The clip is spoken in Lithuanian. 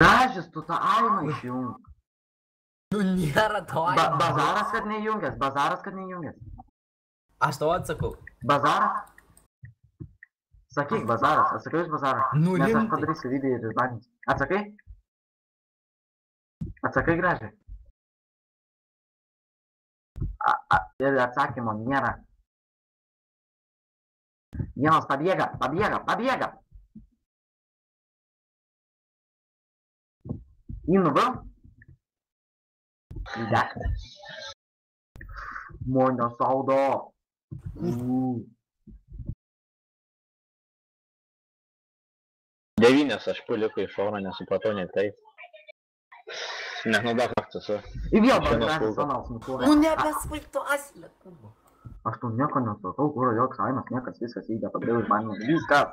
Gražis, tu tą aimą išjung. Nu nėra to aimo. Bazaras, kad neįjungęs. Aš tau atsakau. Bazaras? Sakyk, bazaras. Atsakai iš bazarą. Nes aš padarysiu video ir išbaninsiu. Atsakai? Atsakai gražiai. Ir atsakymo nėra. Vienas pabėga. Inva? Da. Monio saudo. Devynias aš paliko iš oro, nesupratau nei tai. Nežinau, faktas. Ir vėl gražis sanaus nukuoja. Nu nebesvaituosi, lietuvo. Aš tu nieko nesupratau, kur joks aimas, niekas viskas įdė, padariau išbanimą. Viskas.